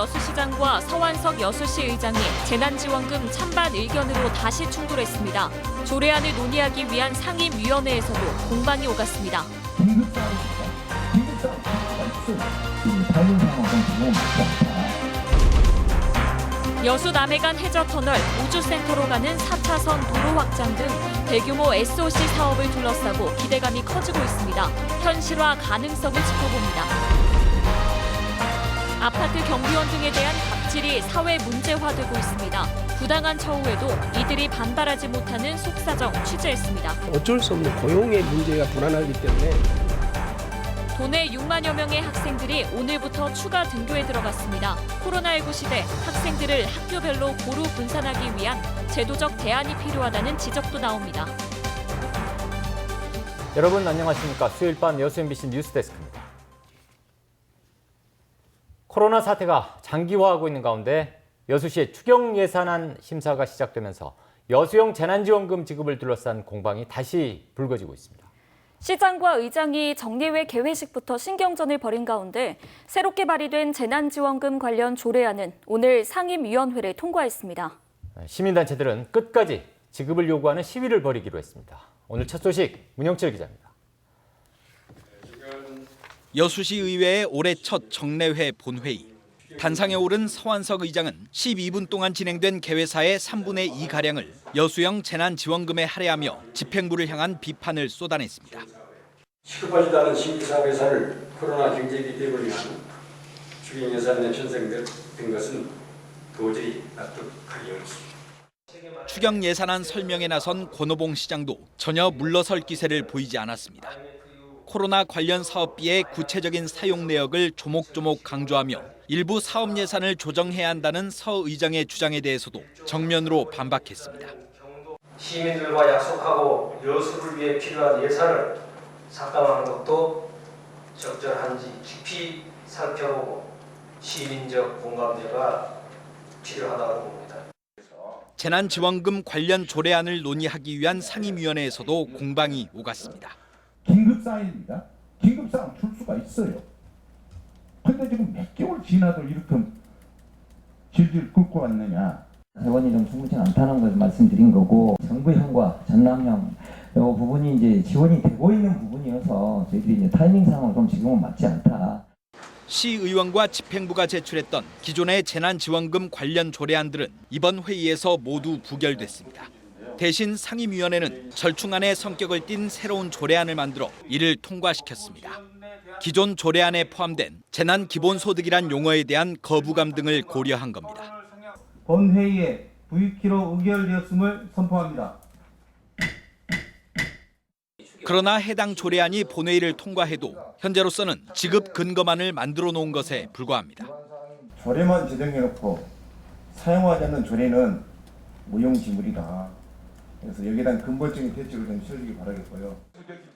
여수시장과 서완석 여수시 의장이 재난지원금 찬반 의견으로 다시 충돌했습니다. 조례안을 논의하기 위한 상임위원회에서도 공방이 오갔습니다. 여수 남해간 해저터널 우주센터로 가는 4차선 도로 확장 등 대규모 SOC 사업을 둘러싸고 기대감이 커지고 있습니다. 현실화 가능성을 짚어봅니다. 아파트 경비원 등에 대한 갑질이 사회 문제화되고 있습니다. 부당한 처우에도 이들이 반발하지 못하는 속사정 취재했습니다. 어쩔 수 없는 고용의 문제가 불안하기 때문에 도내 6만여 명의 학생들이 오늘부터 추가 등교에 들어갔습니다. 코로나19 시대 학생들을 학교별로 고루 분산하기 위한 제도적 대안이 필요하다는 지적도 나옵니다. 여러분 안녕하십니까. 수요일 밤 여수 MBC 뉴스데스크입니다. 코로나 사태가 장기화하고 있는 가운데 여수시의 추경 예산안 심사가 시작되면서 여수형 재난지원금 지급을 둘러싼 공방이 다시 불거지고 있습니다. 시장과 의장이 정례회 개회식부터 신경전을 벌인 가운데 새롭게 발의된 재난지원금 관련 조례안은 오늘 상임위원회를 통과했습니다. 시민단체들은 끝까지 지급을 요구하는 시위를 벌이기로 했습니다. 오늘 첫 소식 문영철 기자입니다. 여수시 의회의 올해 첫 정례회 본회의. 단상에 오른 서완석 의장은 12분 동안 진행된 개회사의 3분의 2가량을 여수형 재난지원금에 할애하며 집행부를 향한 비판을 쏟아냈습니다. 시급하지도 않은 신규사업 예산을 코로나 경제위기 대응을 위한 추경 예산에 편성된 것은 도저히 납득하기 어렵습니다. 추경 예산안 설명에 나선 권오봉 시장도 전혀 물러설 기세를 보이지 않았습니다. 코로나 관련 사업비의 구체적인 사용 내역을 조목조목 강조하며 일부 사업 예산을 조정해야 한다는 서 의장의 주장에 대해서도 정면으로 반박했습니다. 시민들과 약속하고 여수를 위해 필요한 예산을 삭감하는 것도 적절한지 깊이 살펴보고 시민적 공감대가 필요하다고 봅니다. 재난지원금 관련 조례안을 논의하기 위한 상임위원회에서도 공방이 오갔습니다. 긴급사안입니다. 긴급사안 줄 수가 있어요. 근데 지금 몇 개월 지나도 이렇게 질질 끌고 왔느냐. 재원이 좀 충분치 않다는 것을 말씀드린 거고, 정부형과 전남형 이 부분이 이제 지원이 되고 있는 부분이어서 저희들이 이제 타이밍상으로 좀 지금은 맞지 않다. 시의원과 집행부가 제출했던 기존의 재난지원금 관련 조례안들은 이번 회의에서 모두 부결됐습니다. 대신 상임위원회는 절충안의 성격을 띤 새로운 조례안을 만들어 이를 통과시켰습니다. 기존 조례안에 포함된 재난기본소득이란 용어에 대한 거부감 등을 고려한 겁니다. 본회의에 부익기로 의결되었음을 선포합니다. 그러나 해당 조례안이 본회의를 통과해도 현재로서는 지급 근거만을 만들어 놓은 것에 불과합니다. 조례만 제정해놓고 사용하지 않는 조례는 무용지물이다. 그래서 여기에 대한 근본적인 대책을 좀 세우기 바라겠고요.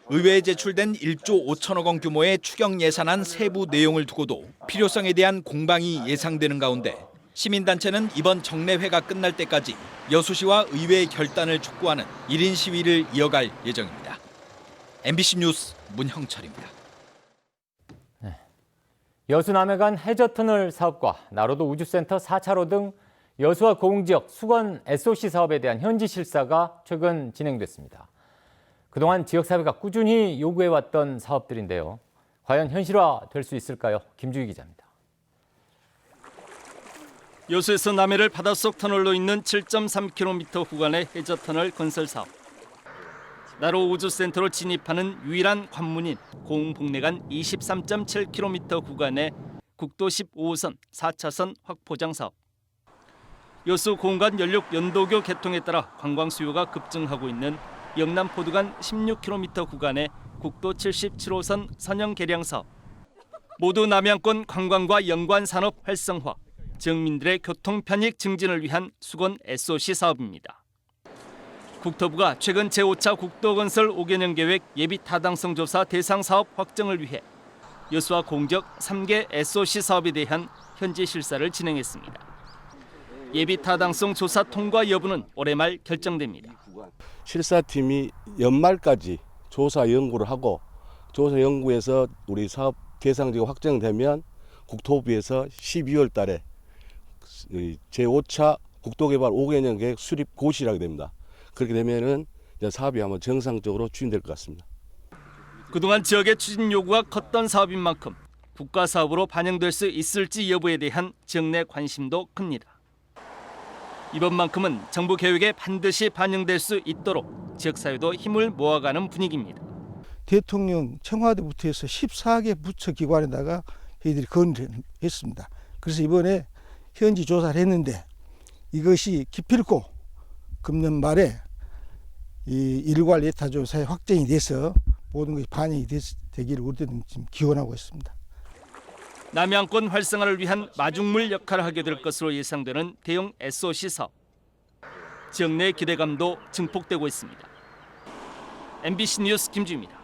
의회에 제출된 1조 5천억 원 규모의 추경 예산안 세부 내용을 두고도 필요성에 대한 공방이 예상되는 가운데 시민단체는 이번 정례회가 끝날 때까지 여수시와 의회의 결단을 촉구하는 1인 시위를 이어갈 예정입니다. MBC 뉴스 문형철입니다. 여수 남해간 해저터널 사업과 나로도 우주센터 4차로 등 여수와 고흥지역 수건 SOC 사업에 대한 현지 실사가 최근 진행됐습니다. 그동안 지역사회가 꾸준히 요구해왔던 사업들인데요. 과연 현실화될 수 있을까요? 김주희 기자입니다. 여수에서 남해를 바닷속 터널로 잇는 7.3km 구간의 해저터널 건설 사업. 나로 우주센터로 진입하는 유일한 관문인 고흥북내 간 23.7km 구간의 국도 15호선 4차선 확포장 사업. 여수 고흥간 연륙 연도교 개통에 따라 관광 수요가 급증하고 있는 영남포도 간 16km 구간의 국도 77호선 선형 개량 사업. 모두 남양권 관광과 연관 산업 활성화, 지역민들의 교통 편익 증진을 위한 수건 SOC 사업입니다. 국토부가 최근 제5차 국도건설 5개년 계획 예비 타당성 조사 대상 사업 확정을 위해 여수와 공적 3개 SOC 사업에 대한 현지 실사를 진행했습니다. 예비 타당성 조사 통과 여부는 올해 말 결정됩니다. 실사팀이 연말까지 조사 연구를 하고 조사 연구에서 우리 사업 대상 지가 확정되면 국토부에서 12월 달에 제5차 국도개발 5개년 계획 수립 고시하게 됩니다. 그렇게 되면은 이제 사업이 아마 정상적으로 추진될 것 같습니다. 그동안 지역의 추진 요구가 컸던 사업인 만큼 국가 사업으로 반영될 수 있을지 여부에 대한 지역 내 관심도 큽니다. 이번만큼은 정부 계획에 반드시 반영될 수 있도록 지역사회도 힘을 모아가는 분위기입니다. 대통령 청와대부터 해서 14개 부처 기관에다가 저희들이 건의를 했습니다. 그래서 이번에 현지 조사를 했는데 이것이 기필코 금년 말에 이 일괄 예타 조사에 확정이 돼서 모든 것이 반영이 되기를 우리들은 지금 기원하고 있습니다. 남양권 활성화를 위한 마중물 역할을 하게 될 것으로 예상되는 대형 SOC 사업. 지역 내 기대감도 증폭되고 있습니다. MBC 뉴스 김주입니다.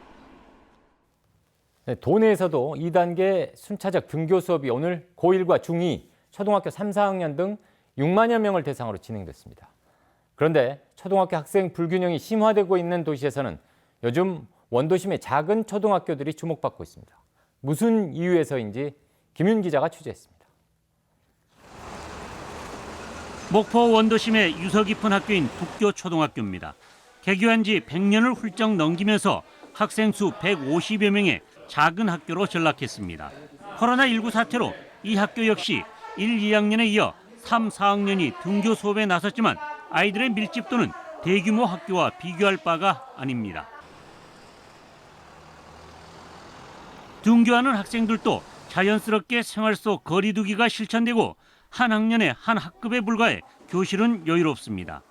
네, 도내에서도 2단계 순차적 등교 수업이 오늘 고1과 중2, 초등학교 3, 4학년 등 6만여 명을 대상으로 진행됐습니다. 그런데 초등학교 학생 불균형이 심화되고 있는 도시에서는 요즘 원도심의 작은 초등학교들이 주목받고 있습니다. 무슨 이유에서인지 김윤 기자가 취재했습니다. 목포 원도심의 유서 깊은 학교인 북교초등학교입니다. 개교한 지 100년을 훌쩍 넘기면서 학생 수 150여 명의 작은 학교로 전락했습니다. 코로나19 사태로 이 학교 역시 1, 2학년에 이어 3, 4학년이 등교 수업에 나섰지만 아이들의 밀집도는 대규모 학교와 비교할 바가 아닙니다. 등교하는 학생들도 자연스럽게 생활 속 거리 두기가 실천되고 한 학년에 한 학급에 불과해 교실은 여유롭습니다.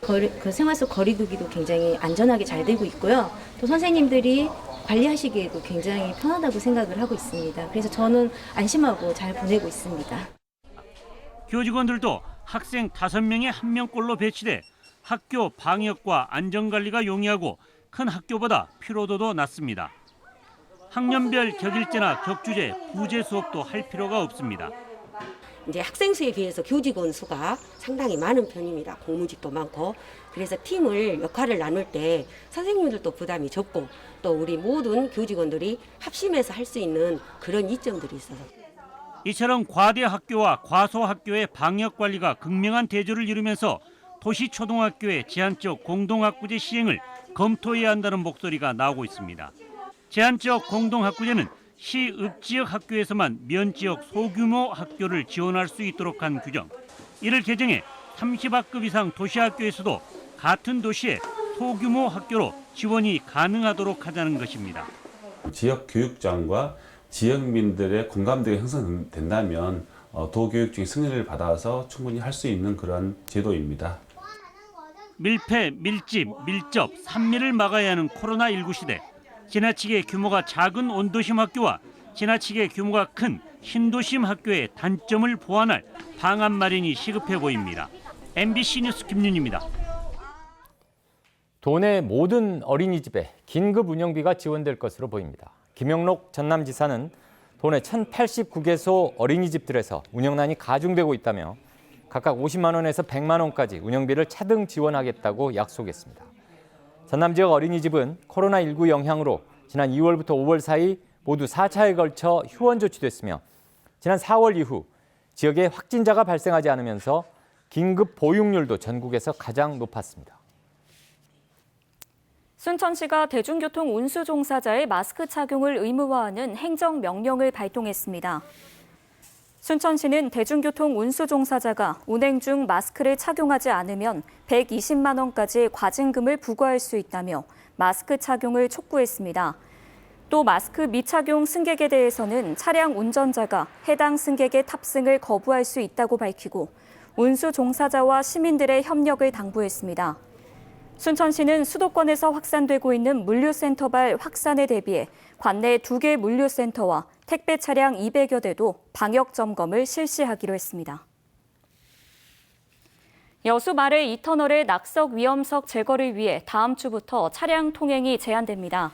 그 생활 속 거리 두기도 굉장히 안전하게 잘 되고 있고요. 또 선생님들이 관리하시기에도 굉장히 편하다고 생각을 하고 있습니다. 그래서 저는 안심하고 잘 보내고 있습니다. 교직원들도 학생 5명에 1명꼴로 배치돼 학교 방역과 안전관리가 용이하고 큰 학교보다 피로도도 낮습니다. 학년별 격일제나 격주제, 부재 수업도 할 필요가 없습니다. 이제 학생 수에 비해서 교직원 수가 상당히 많은 편입니다. 공무직도 많고. 그래서 팀을 역할을 나눌 때 선생님들도 부담이 적고 또 우리 모든 교직원들이 합심해서 할 수 있는 그런 이점들이 있어서. 이처럼 과대 학교와 과소 학교의 방역 관리가 극명한 대조를 이루면서 도시 초등학교의 제한적 공동학구제 시행을 검토해야 한다는 목소리가 나오고 있습니다. 제한적 공동학구제는 시읍지역 학교에서만 면지역 소규모 학교를 지원할 수 있도록 한 규정. 이를 개정해 30학급 이상 도시학교에서도 같은 도시의 소규모 학교로 지원이 가능하도록 하자는 것입니다. 지역 교육장과 지역민들의 공감대가 형성된다면 도교육 중에 승인을 받아서 충분히 할 수 있는 그런 제도입니다. 밀폐, 밀집, 밀접, 산미를 막아야 하는 코로나19 시대. 지나치게 규모가 작은 원도심 학교와 지나치게 규모가 큰 신도심 학교의 단점을 보완할 방안 마련이 시급해 보입니다. MBC 뉴스 김윤입니다. 도내 모든 어린이집에 긴급 운영비가 지원될 것으로 보입니다. 김영록 전남지사는 도내 1089개소 어린이집들에서 운영난이 가중되고 있다며 각각 50만 원에서 100만 원까지 운영비를 차등 지원하겠다고 약속했습니다. 전남 지역 어린이집은 코로나19 영향으로 지난 2월부터 5월 사이 모두 4차에 걸쳐 휴원 조치됐으며 지난 4월 이후 지역에 확진자가 발생하지 않으면서 긴급 보육률도 전국에서 가장 높았습니다. 순천시가 대중교통 운수 종사자의 마스크 착용을 의무화하는 행정명령을 발동했습니다. 순천시는 대중교통 운수 종사자가 운행 중 마스크를 착용하지 않으면 120만 원까지 과징금을 부과할 수 있다며 마스크 착용을 촉구했습니다. 또 마스크 미착용 승객에 대해서는 차량 운전자가 해당 승객의 탑승을 거부할 수 있다고 밝히고 운수 종사자와 시민들의 협력을 당부했습니다. 순천시는 수도권에서 확산되고 있는 물류센터발 확산에 대비해 관내 2개 물류센터와 택배 차량 200여 대도 방역 점검을 실시하기로 했습니다. 여수 말의 2터널의 낙석 위험석 제거를 위해 다음 주부터 차량 통행이 제한됩니다.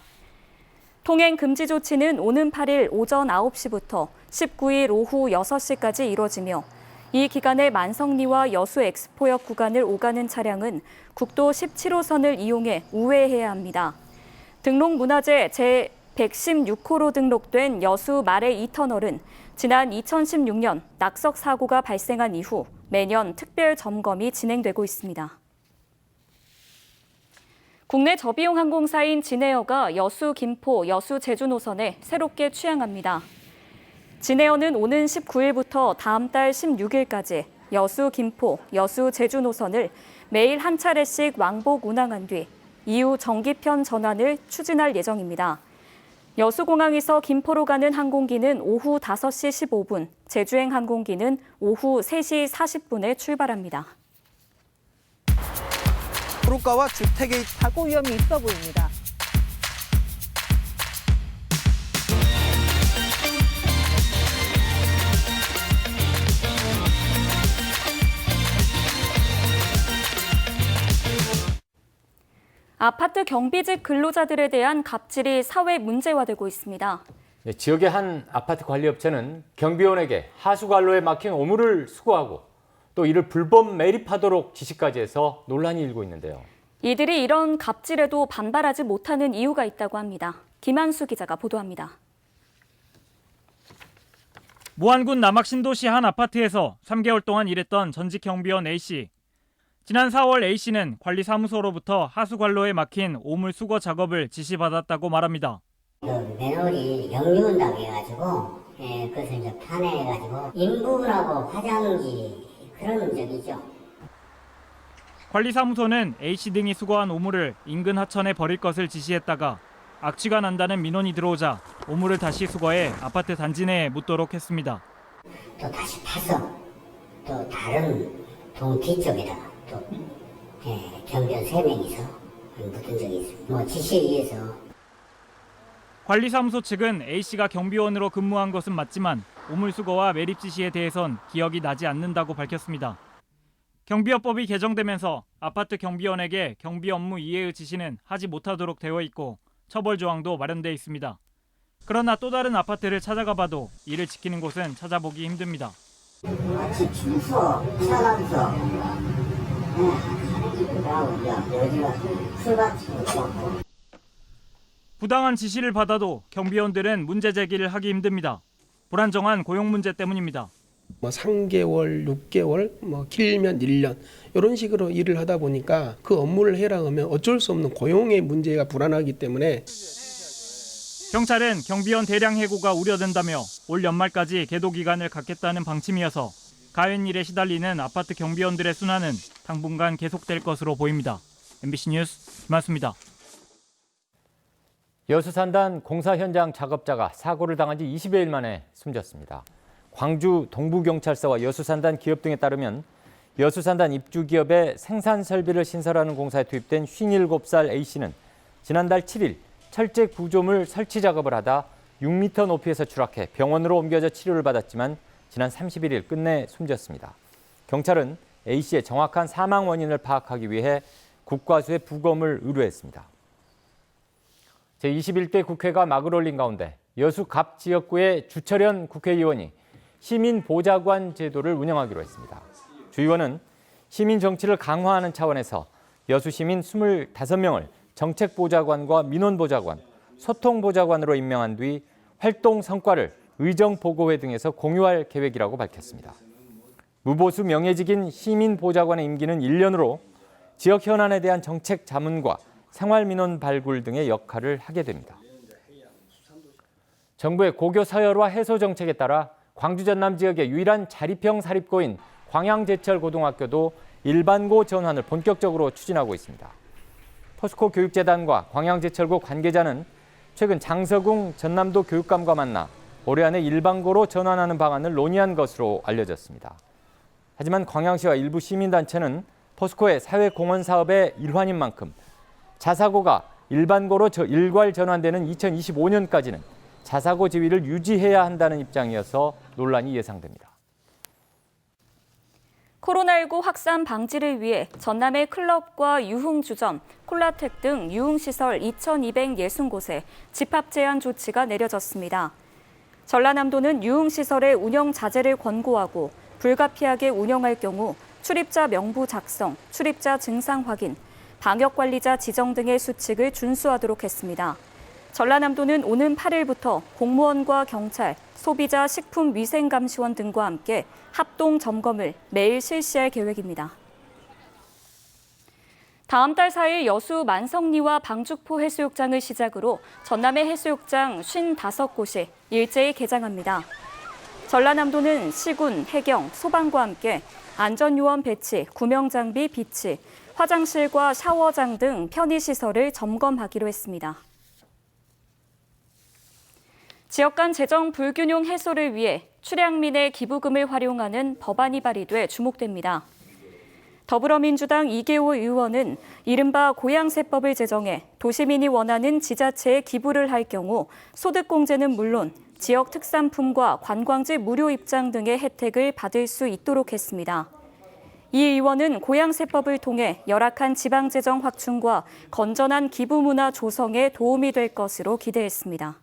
통행 금지 조치는 오는 8일 오전 9시부터 19일 오후 6시까지 이뤄지며 이 기간에 만성리와 여수 엑스포역 구간을 오가는 차량은 국도 17호선을 이용해 우회해야 합니다. 등록문화재 제116호로 등록된 여수 말의 2터널은 지난 2016년 낙석 사고가 발생한 이후 매년 특별 점검이 진행되고 있습니다. 국내 저비용 항공사인 진에어가 여수, 김포, 여수, 제주 노선에 새롭게 취항합니다. 진에어는 오는 19일부터 다음 달 16일까지 여수, 김포, 여수, 제주 노선을 매일 한 차례씩 왕복 운항한 뒤 이후 정기편 전환을 추진할 예정입니다. 여수공항에서 김포로 가는 항공기는 오후 5시 15분, 제주행 항공기는 오후 3시 40분에 출발합니다. 도로가와 주택의 사고 위험이 있어 보입니다. 아파트 경비직 근로자들에 대한 갑질이 사회 문제화되고 있습니다. 네, 지역의 한 아파트 관리업체는 경비원에게 하수관로에 막힌 오물을 수거하고 또 이를 불법 매립하도록 지시까지 해서 논란이 일고 있는데요. 이들이 이런 갑질에도 반발하지 못하는 이유가 있다고 합니다. 김한수 기자가 보도합니다. 무안군 남학신도시 한 아파트에서 3개월 동안 일했던 전직 경비원 A씨. 지난 4월 A씨는 관리사무소로부터 하수관로에 막힌 오물 수거 작업을 지시받았다고 말합니다. 맨홀이 역류온다고 해가지고 그것을 이제 파내가지고 인부하고 화장지 그런 적이죠. 관리사무소는 A씨 등이 수거한 오물을 인근 하천에 버릴 것을 지시했다가 악취가 난다는 민원이 들어오자 오물을 다시 수거해 아파트 단지 내에 묻도록 했습니다. 또 다시 파서 또 다른 동 뒤쪽에다가 또 경비원 3명이서 묻은 적이 있습니다. 지시에 의해서. 관리사무소 측은 A씨가 경비원으로 근무한 것은 맞지만 오물 수거와 매립 지시에 대해선 기억이 나지 않는다고 밝혔습니다. 경비업법이 개정되면서 아파트 경비원에게 경비 업무 이해의 지시는 하지 못하도록 되어 있고 처벌 조항도 마련돼 있습니다. 그러나 또 다른 아파트를 찾아가 봐도 이를 지키는 곳은 찾아보기 힘듭니다. 마치 주소, 차량서, 여기가 술밭이고. 부당한 지시를 받아도 경비원들은 문제 제기를 하기 힘듭니다. 불안정한 고용 문제 때문입니다. 3개월, 6개월, 길면 1년 이런 식으로 일을 하다 보니까 그 업무를 해라 하면 어쩔 수 없는 고용의 문제가 불안하기 때문에 경찰은 경비원 대량 해고가 우려된다며 올 연말까지 계도 기간을 갖겠다는 방침이어서 가연일에 시달리는 아파트 경비원들의 순환은 당분간 계속될 것으로 보입니다. MBC 뉴스 김한수입니다. 여수산단 공사 현장 작업자가 사고를 당한 지 20여일 만에 숨졌습니다. 광주 동부경찰서와 여수산단 기업 등에 따르면 여수산단 입주기업의 생산 설비를 신설하는 공사에 투입된 57살 A씨는 지난달 7일 철제 구조물 설치 작업을 하다 6m 높이에서 추락해 병원으로 옮겨져 치료를 받았지만 지난 31일 끝내 숨졌습니다. 경찰은 A씨의 정확한 사망 원인을 파악하기 위해 국과수에 부검을 의뢰했습니다. 제21대 국회가 막을 올린 가운데 여수 갑 지역구의 주철현 국회의원이 시민보좌관 제도를 운영하기로 했습니다. 주 의원은 시민 정치를 강화하는 차원에서 여수 시민 25명을 정책보좌관과 민원보좌관, 소통보좌관으로 임명한 뒤 활동 성과를 의정보고회 등에서 공유할 계획이라고 밝혔습니다. 무보수 명예직인 시민보좌관의 임기는 1년으로 지역 현안에 대한 정책 자문과 생활민원 발굴 등의 역할을 하게 됩니다. 정부의 고교 서열화 해소 정책에 따라 광주 전남 지역의 유일한 자립형 사립고인 광양제철고등학교도 일반고 전환을 본격적으로 추진하고 있습니다. 포스코 교육재단과 광양제철고 관계자는 최근 장서궁 전남도 교육감과 만나 올해 안에 일반고로 전환하는 방안을 논의한 것으로 알려졌습니다. 하지만 광양시와 일부 시민단체는 포스코의 사회공헌 사업의 일환인 만큼 자사고가 일반고로 일괄 전환되는 2025년까지는 자사고 지위를 유지해야 한다는 입장이어서 논란이 예상됩니다. 코로나19 확산 방지를 위해 전남의 클럽과 유흥주점, 콜라텍 등 유흥시설 2,260곳에 집합 제한 조치가 내려졌습니다. 전라남도는 유흥시설의 운영 자제를 권고하고 불가피하게 운영할 경우 출입자 명부 작성, 출입자 증상 확인, 방역관리자 지정 등의 수칙을 준수하도록 했습니다. 전라남도는 오는 8일부터 공무원과 경찰, 소비자 식품위생감시원 등과 함께 합동 점검을 매일 실시할 계획입니다. 다음 달 4일 여수 만성리와 방죽포 해수욕장을 시작으로 전남의 해수욕장 55곳이 일제히 개장합니다. 전라남도는 시군, 해경, 소방과 함께 안전요원 배치, 구명장비 비치, 화장실과 샤워장 등 편의시설을 점검하기로 했습니다. 지역 간 재정 불균형 해소를 위해 출향민의 기부금을 활용하는 법안이 발의돼 주목됩니다. 더불어민주당 이계호 의원은 이른바 고양세법을 제정해 도시민이 원하는 지자체에 기부를 할 경우 소득공제는 물론 지역 특산품과 관광지 무료 입장 등의 혜택을 받을 수 있도록 했습니다. 이 의원은 고양세법을 통해 열악한 지방재정 확충과 건전한 기부문화 조성에 도움이 될 것으로 기대했습니다.